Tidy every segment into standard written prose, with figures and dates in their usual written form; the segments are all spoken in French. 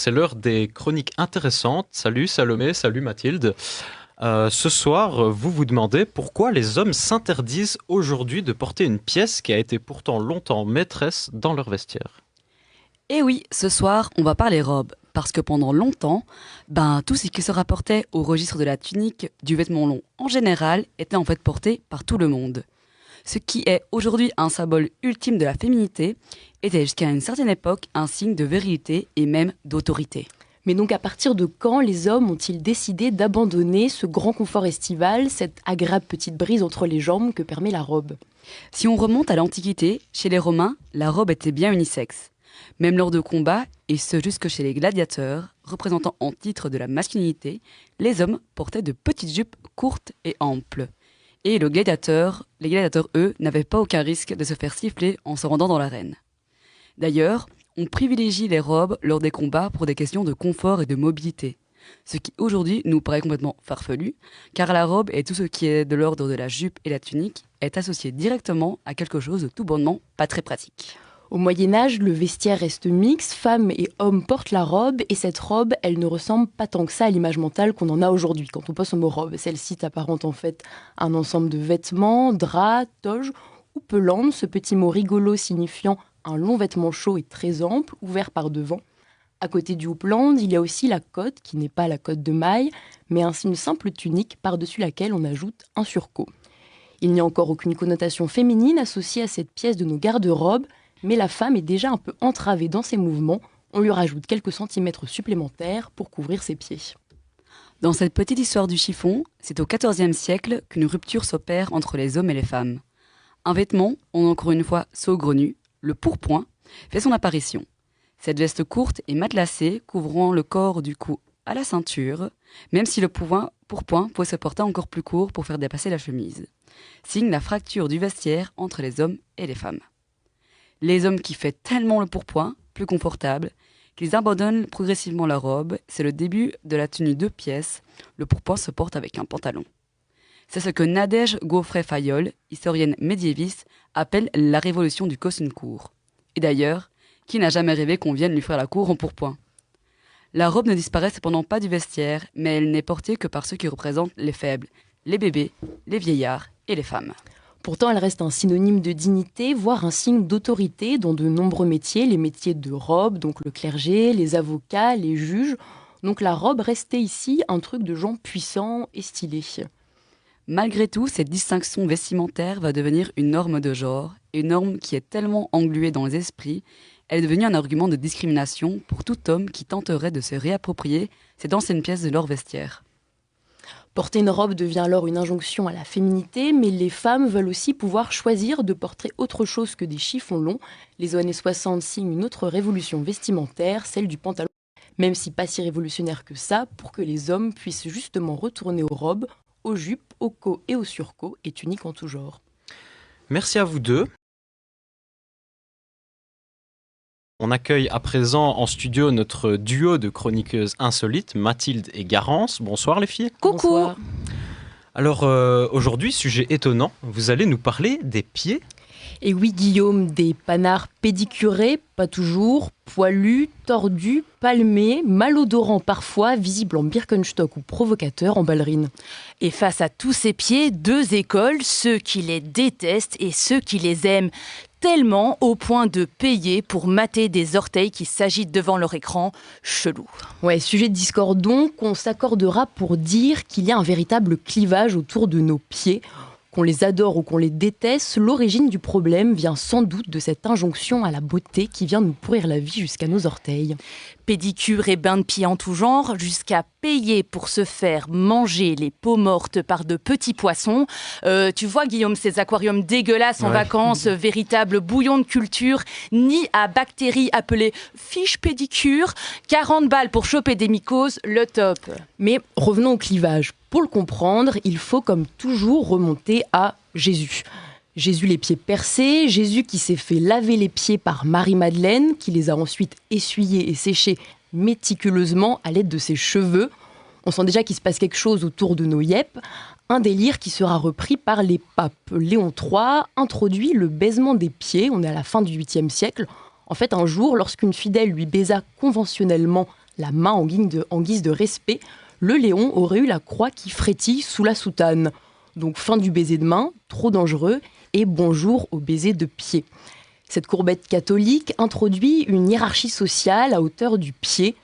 c'est l'heure des chroniques intéressantes. Salut Salomé, salut Mathilde. Ce soir, vous vous demandez pourquoi les hommes s'interdisent aujourd'hui de porter une pièce qui a été pourtant longtemps maîtresse dans leur vestiaire. Et oui, ce soir, on va parler robes. Parce que pendant longtemps, tout ce qui se rapportait au registre de la tunique, du vêtement long en général, était en fait porté par tout le monde. Ce qui est aujourd'hui un symbole ultime de la féminité, était jusqu'à une certaine époque un signe de virilité et même d'autorité. Mais donc à partir de quand les hommes ont-ils décidé d'abandonner ce grand confort estival, cette agréable petite brise entre les jambes que permet la robe ? Si on remonte à l'Antiquité, chez les Romains, la robe était bien unisexe. Même lors de combats, et ce jusque chez les gladiateurs, représentant en titre de la masculinité, les hommes portaient de petites jupes courtes et amples. Et les gladiateurs, eux, n'avaient pas aucun risque de se faire siffler en se rendant dans l'arène. D'ailleurs, on privilégie les robes lors des combats pour des questions de confort et de mobilité. Ce qui aujourd'hui nous paraît complètement farfelu, car la robe et tout ce qui est de l'ordre de la jupe et la tunique est associé directement à quelque chose de tout bonnement pas très pratique. Au Moyen-Âge, le vestiaire reste mixte, femmes et hommes portent la robe, et cette robe, elle ne ressemble pas tant que ça à l'image mentale qu'on en a aujourd'hui quand on pense au mot robe. Celle-ci s'apparente en fait à un ensemble de vêtements, draps, toges ou pelandes, ce petit mot rigolo signifiant un long vêtement chaud et très ample, ouvert par devant. À côté du houppelande, il y a aussi la cotte, qui n'est pas la cotte de maille, mais une simple tunique par-dessus laquelle on ajoute un surcot. Il n'y a encore aucune connotation féminine associée à cette pièce de nos garde-robes, mais la femme est déjà un peu entravée dans ses mouvements. On lui rajoute quelques centimètres supplémentaires pour couvrir ses pieds. Dans cette petite histoire du chiffon, c'est au XIVe siècle qu'une rupture s'opère entre les hommes et les femmes. Un vêtement, encore une fois saugrenu, le pourpoint, fait son apparition. Cette veste courte et matelassée couvrant le corps du cou à la ceinture, même si le pourpoint pouvait se porter encore plus court pour faire dépasser la chemise, signe la fracture du vestiaire entre les hommes et les femmes. Les hommes qui font tellement le pourpoint, plus confortable, qu'ils abandonnent progressivement la robe, c'est le début de la tenue 2 pièces, le pourpoint se porte avec un pantalon. C'est ce que Nadège Gaufret-Fayolle, historienne médiéviste, appelle la révolution du costume court. Et d'ailleurs, qui n'a jamais rêvé qu'on vienne lui faire la cour en pourpoint ? La robe ne disparaît cependant pas du vestiaire, mais elle n'est portée que par ceux qui représentent les faibles, les bébés, les vieillards et les femmes. Pourtant, elle reste un synonyme de dignité, voire un signe d'autorité dans de nombreux métiers, les métiers de robe, donc le clergé, les avocats, les juges. Donc la robe restait ici un truc de gens puissants et stylés. Malgré tout, cette distinction vestimentaire va devenir une norme de genre, une norme qui est tellement engluée dans les esprits, elle est devenue un argument de discrimination pour tout homme qui tenterait de se réapproprier cette ancienne pièce de leur vestiaire. Porter une robe devient alors une injonction à la féminité, mais les femmes veulent aussi pouvoir choisir de porter autre chose que des chiffons longs. Les années 60 signent une autre révolution vestimentaire, celle du pantalon, même si pas si révolutionnaire que ça, pour que les hommes puissent justement retourner aux robes, aux jupes, aux cots et aux surcots, et tuniques en tout genre. Merci à vous deux. On accueille à présent en studio notre duo de chroniqueuses insolites, Mathilde et Garance. Bonsoir les filles. Coucou. Bonsoir. Alors aujourd'hui, sujet étonnant, vous allez nous parler des pieds. Et oui Guillaume, des panards pédicurés, pas toujours, poilus, tordus, palmés, malodorants parfois, visibles en Birkenstock ou provocateurs en ballerine. Et face à tous ces pieds, 2 écoles, ceux qui les détestent et ceux qui les aiment. Tellement au point de payer pour mater des orteils qui s'agitent devant leur écran. Chelou. Ouais, sujet de discorde donc, on s'accordera pour dire qu'il y a un véritable clivage autour de nos pieds. Qu'on les adore ou qu'on les déteste, l'origine du problème vient sans doute de cette injonction à la beauté qui vient nous pourrir la vie jusqu'à nos orteils. Pédicure et bains de pieds en tout genre, jusqu'à payer pour se faire manger les peaux mortes par de petits poissons. Tu vois Guillaume, ces aquariums dégueulasses en vacances, véritables bouillons de culture, nid à bactéries appelés fiches pédicure, 40 balles pour choper des mycoses, le top. Mais revenons au clivage. Pour le comprendre, il faut comme toujours remonter à Jésus. Jésus les pieds percés, Jésus qui s'est fait laver les pieds par Marie-Madeleine, qui les a ensuite essuyés et séchés méticuleusement à l'aide de ses cheveux. On sent déjà qu'il se passe quelque chose autour de nos yep. Un délire qui sera repris par les papes. Léon III introduit le baisement des pieds, on est à la fin du 8e siècle. En fait, un jour, lorsqu'une fidèle lui baisa conventionnellement la main en guise de respect, le léon aurait eu la croix qui frétille sous la soutane. Donc fin du baiser de main, trop dangereux, et bonjour au baiser de pied. Cette courbette catholique introduit une hiérarchie sociale à hauteur du pied.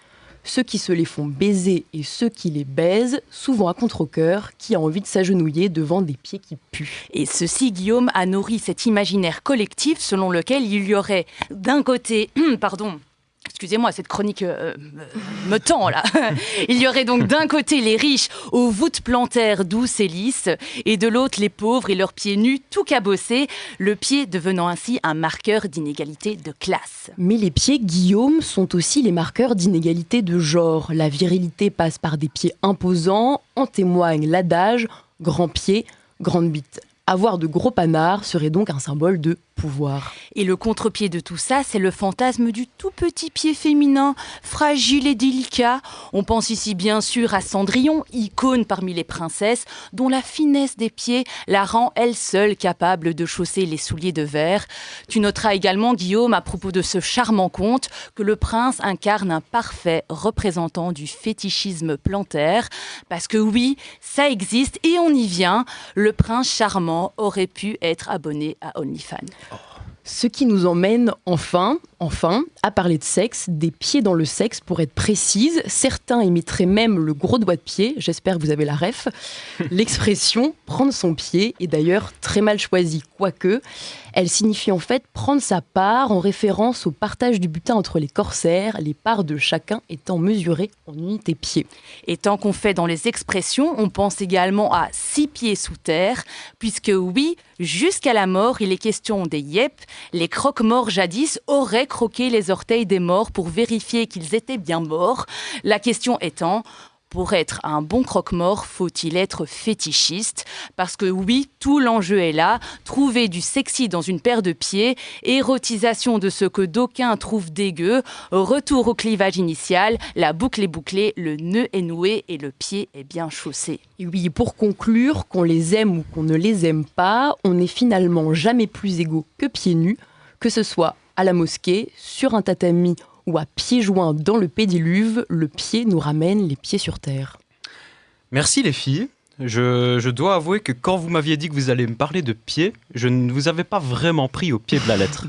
Ceux qui se les font baiser et ceux qui les baisent, souvent à contre-cœur, qui a envie de s'agenouiller devant des pieds qui puent. Et ceci, Guillaume, a nourri cet imaginaire collectif selon lequel il y aurait d'un côté... Excusez-moi, cette chronique me tend là. Il y aurait donc d'un côté les riches aux voûtes plantaires douces et lisses, et de l'autre les pauvres et leurs pieds nus tout cabossés, le pied devenant ainsi un marqueur d'inégalité de classe. Mais les pieds, Guillaume, sont aussi les marqueurs d'inégalité de genre. La virilité passe par des pieds imposants, en témoigne l'adage « grand pied, grande bite ». Avoir de gros panards serait donc un symbole de pouvoir. Et le contre-pied de tout ça, c'est le fantasme du tout petit pied féminin, fragile et délicat. On pense ici bien sûr à Cendrillon, icône parmi les princesses, dont la finesse des pieds la rend elle seule capable de chausser les souliers de verre. Tu noteras également, Guillaume, à propos de ce charmant conte, que le prince incarne un parfait représentant du fétichisme plantaire. Parce que oui, ça existe et on y vient. Le prince charmant aurait pu être abonné à OnlyFans. Ce qui nous emmène enfin, à parler de sexe, des pieds dans le sexe pour être précise. Certains imiteraient même le gros doigt de pied, j'espère que vous avez la ref. L'expression « prendre son pied » est d'ailleurs très mal choisie, quoique elle signifie en fait prendre sa part en référence au partage du butin entre les corsaires, les parts de chacun étant mesurées en unités pieds. Et tant qu'on fait dans les expressions, on pense également à 6 pieds sous terre, puisque oui, jusqu'à la mort, il est question des yep. Les croque-morts jadis auraient croqué les orteils des morts pour vérifier qu'ils étaient bien morts. La question étant... Pour être un bon croque-mort, faut-il être fétichiste ? Parce que oui, tout l'enjeu est là. Trouver du sexy dans une paire de pieds, érotisation de ce que d'aucuns trouvent dégueu, retour au clivage initial, la boucle est bouclée, le nœud est noué et le pied est bien chaussé. Et oui, pour conclure, qu'on les aime ou qu'on ne les aime pas, on n'est finalement jamais plus égaux que pieds nus, que ce soit à la mosquée, sur un tatami ou à pieds joints dans le pédiluve, le pied nous ramène les pieds sur terre. Merci les filles. Je dois avouer que quand vous m'aviez dit que vous alliez me parler de pieds, je ne vous avais pas vraiment pris au pied de la lettre.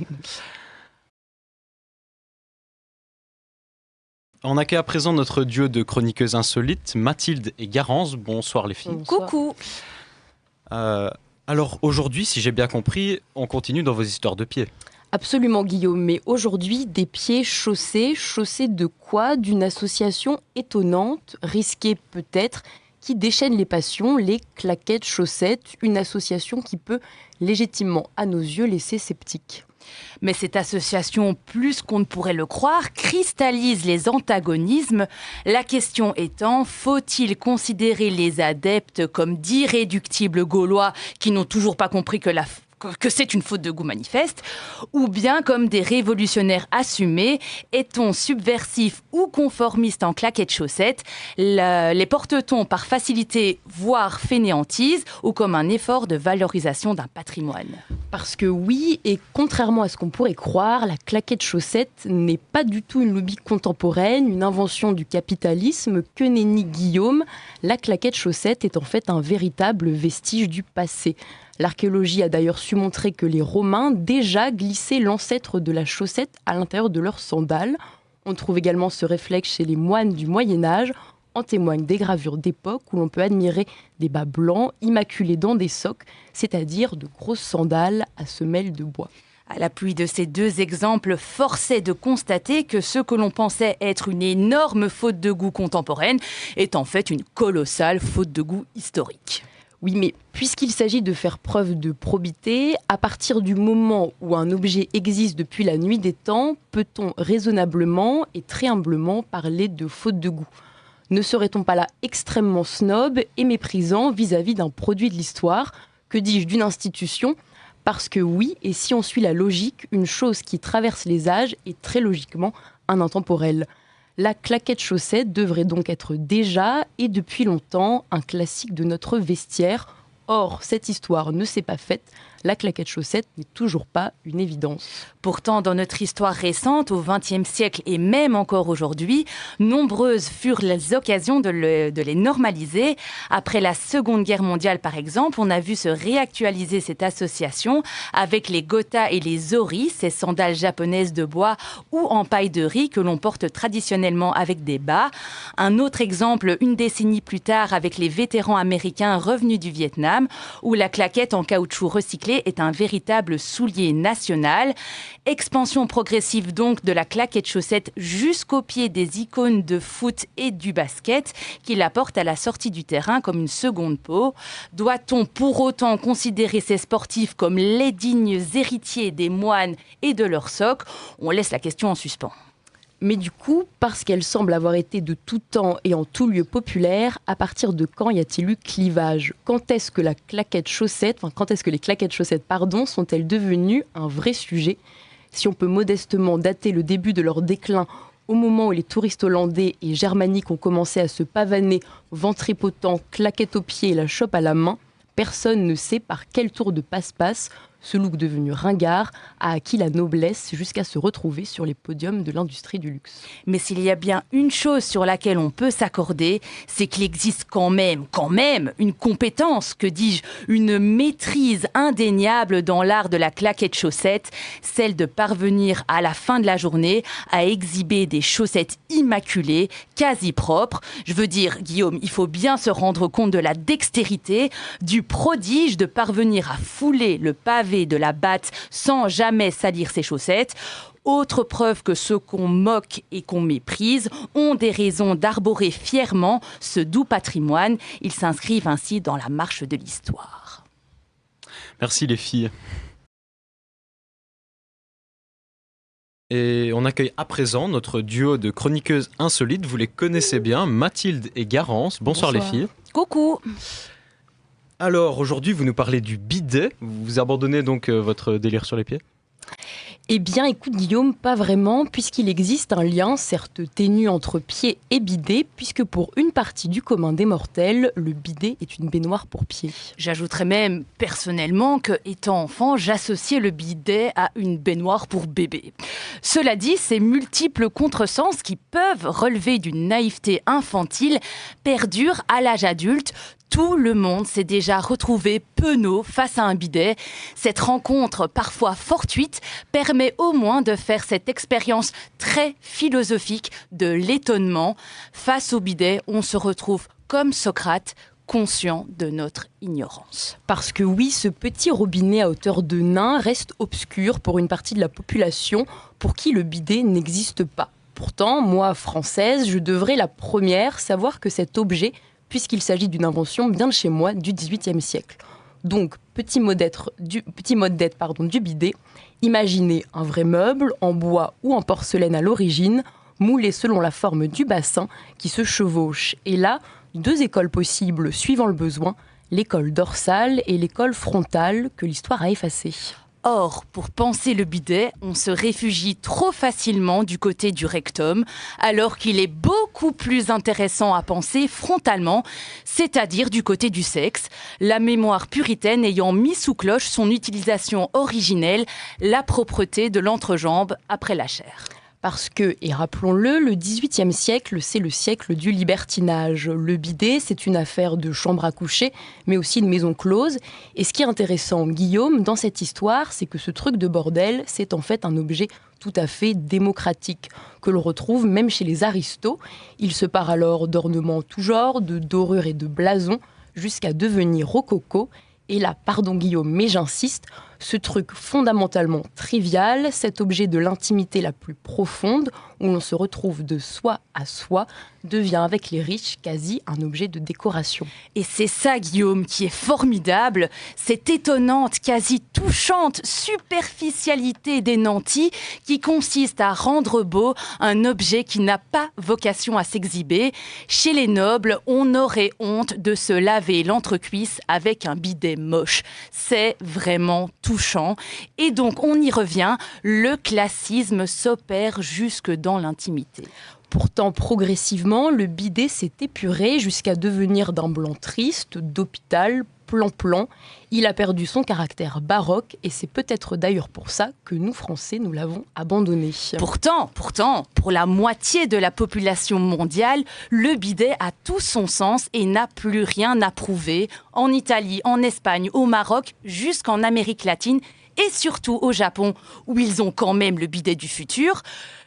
On accueille à présent notre duo de chroniqueuses insolites, Mathilde et Garance. Bonsoir les filles. Bonsoir. Coucou. Alors aujourd'hui, si j'ai bien compris, on continue dans vos histoires de pieds. Absolument Guillaume, mais aujourd'hui des pieds chaussés. Chaussés de quoi ? D'une association étonnante, risquée peut-être, qui déchaîne les passions, les claquettes chaussettes, une association qui peut légitimement, à nos yeux, laisser sceptiques. Mais cette association, plus qu'on ne pourrait le croire, cristallise les antagonismes. La question étant, faut-il considérer les adeptes comme d'irréductibles Gaulois qui n'ont toujours pas compris que c'est une faute de goût manifeste, ou bien comme des révolutionnaires assumés, est-on subversif ou conformiste en claquettes chaussettes, les porte-t-on par facilité, voire fainéantise, ou comme un effort de valorisation d'un patrimoine ? Parce que oui, et contrairement à ce qu'on pourrait croire, la claquette chaussette n'est pas du tout une lubie contemporaine, une invention du capitalisme, que nenni Guillaume. La claquette chaussette est en fait un véritable vestige du passé. L'archéologie a d'ailleurs su montrer que les Romains déjà glissaient l'ancêtre de la chaussette à l'intérieur de leurs sandales. On trouve également ce réflexe chez les moines du Moyen-Âge. En témoignent des gravures d'époque où l'on peut admirer des bas blancs immaculés dans des socs, c'est-à-dire de grosses sandales à semelles de bois. À l'appui de ces deux exemples, force est de constater que ce que l'on pensait être une énorme faute de goût contemporaine est en fait une colossale faute de goût historique. Oui, mais puisqu'il s'agit de faire preuve de probité, à partir du moment où un objet existe depuis la nuit des temps, peut-on raisonnablement et très humblement parler de faute de goût ? Ne serait-on pas là extrêmement snob et méprisant vis-à-vis d'un produit de l'histoire ? Que dis-je, d'une institution ? Parce que oui, et si on suit la logique, une chose qui traverse les âges est très logiquement un intemporel. La claquette chaussette devrait donc être déjà, et depuis longtemps, un classique de notre vestiaire. Or, cette histoire ne s'est pas faite. la claquette chaussette n'est toujours pas une évidence. Pourtant, dans notre histoire récente, au XXe siècle et même encore aujourd'hui, nombreuses furent les occasions de les normaliser. Après la Seconde Guerre mondiale, par exemple, on a vu se réactualiser cette association avec les gotha et les zori, ces sandales japonaises de bois ou en paille de riz que l'on porte traditionnellement avec des bas. Un autre exemple, une décennie plus tard, avec les vétérans américains revenus du Vietnam, où la claquette en caoutchouc recyclé est un véritable soulier national. Expansion progressive donc de la claquette chaussette jusqu'au pied des icônes de foot et du basket qui la portent à la sortie du terrain comme une seconde peau. Doit-on pour autant considérer ces sportifs comme les dignes héritiers des moines et de leurs socs ? On laisse la question en suspens. Mais du coup, parce qu'elle semble avoir été de tout temps et en tout lieu populaire, à partir de quand y a-t-il eu clivage ? Quand est-ce que les claquettes chaussettes, sont-elles devenues un vrai sujet ? Si on peut modestement dater le début de leur déclin au moment où les touristes hollandais et germaniques ont commencé à se pavaner, ventripotent, claquettes aux pieds et la chope à la main, personne ne sait par quel tour de passe-passe ce look devenu ringard a acquis la noblesse jusqu'à se retrouver sur les podiums de l'industrie du luxe. Mais s'il y a bien une chose sur laquelle on peut s'accorder, c'est qu'il existe quand même, une compétence, que dis-je, une maîtrise indéniable dans l'art de la claquette chaussette, celle de parvenir à la fin de la journée à exhiber des chaussettes immaculées, quasi propres. Je veux dire, Guillaume, il faut bien se rendre compte de la dextérité, du prodige de parvenir à fouler le pavé de la batte sans jamais salir ses chaussettes. Autre preuve que ceux qu'on moque et qu'on méprise ont des raisons d'arborer fièrement ce doux patrimoine. Ils s'inscrivent ainsi dans la marche de l'histoire. Merci les filles. Et on accueille à présent notre duo de chroniqueuses insolites. Vous les connaissez bien, Mathilde et Garance. Bonsoir. Les filles. Coucou. Alors, aujourd'hui, vous nous parlez du bidet. Vous abandonnez donc votre délire sur les pieds ? Eh bien, écoute Guillaume, pas vraiment, puisqu'il existe un lien, certes ténu, entre pied et bidet, puisque pour une partie du commun des mortels, le bidet est une baignoire pour pieds. J'ajouterais même, personnellement, que, étant enfant, j'associais le bidet à une baignoire pour bébé. Cela dit, ces multiples contresens qui peuvent relever d'une naïveté infantile perdurent à l'âge adulte. Tout le monde s'est déjà retrouvé penaud face à un bidet. Cette rencontre, parfois fortuite, permet au moins de faire cette expérience très philosophique de l'étonnement. Face au bidet, on se retrouve comme Socrate, conscient de notre ignorance. Parce que oui, ce petit robinet à hauteur de nain reste obscur pour une partie de la population pour qui le bidet n'existe pas. Pourtant, moi, française, je devrais la première savoir que cet objet, puisqu'il s'agit d'une invention bien de chez moi du XVIIIe siècle. Donc, petit mot d'être du bidet, imaginez un vrai meuble en bois ou en porcelaine à l'origine, moulé selon la forme du bassin qui se chevauche. Et là, deux écoles possibles suivant le besoin, l'école dorsale et l'école frontale que l'histoire a effacées. Or, pour penser le bidet, on se réfugie trop facilement du côté du rectum, alors qu'il est beaucoup plus intéressant à penser frontalement, c'est-à-dire du côté du sexe, la mémoire puritaine ayant mis sous cloche son utilisation originelle, la propreté de l'entrejambe après la chair. Parce que, et rappelons-le, le XVIIIe siècle, c'est le siècle du libertinage. Le bidet, c'est une affaire de chambre à coucher, mais aussi de maison close. Et ce qui est intéressant, Guillaume, dans cette histoire, c'est que ce truc de bordel, c'est en fait un objet tout à fait démocratique, que l'on retrouve même chez les aristos. Il se part alors d'ornements tout genre, de dorures et de blasons, jusqu'à devenir rococo. Et là, pardon Guillaume, mais j'insiste, ce truc fondamentalement trivial, cet objet de l'intimité la plus profonde, où l'on se retrouve de soi à soi, devient avec les riches quasi un objet de décoration. Et c'est ça, Guillaume, qui est formidable, cette étonnante, quasi touchante superficialité des nantis qui consiste à rendre beau un objet qui n'a pas vocation à s'exhiber. Chez les nobles, on aurait honte de se laver l'entrecuisse avec un bidet moche. C'est vraiment touchant. Et donc, on y revient, le classisme s'opère jusque dans l'intimité. Pourtant, progressivement, le bidet s'est épuré jusqu'à devenir d'un blanc triste, d'hôpital, plan-plan. Il a perdu son caractère baroque et c'est peut-être d'ailleurs pour ça que nous, Français, nous l'avons abandonné. Pourtant, pour la moitié de la population mondiale, le bidet a tout son sens et n'a plus rien à prouver. En Italie, en Espagne, au Maroc, jusqu'en Amérique latine et surtout au Japon, où ils ont quand même le bidet du futur.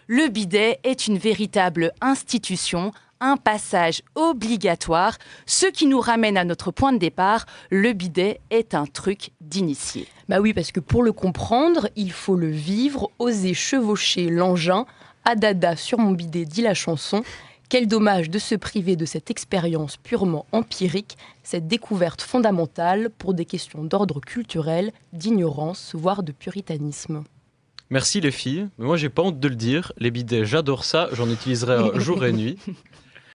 Le bidet est une véritable institution, un passage obligatoire, ce qui nous ramène à notre point de départ, le bidet est un truc d'initié. Bah oui, parce que pour le comprendre, il faut le vivre, oser chevaucher l'engin. Adada sur mon bidet, dit la chanson. Quel dommage de se priver de cette expérience purement empirique, cette découverte fondamentale pour des questions d'ordre culturel, d'ignorance, voire de puritanisme. Merci les filles, mais moi j'ai pas honte de le dire, les bidets j'adore ça, j'en utiliserai jour et nuit.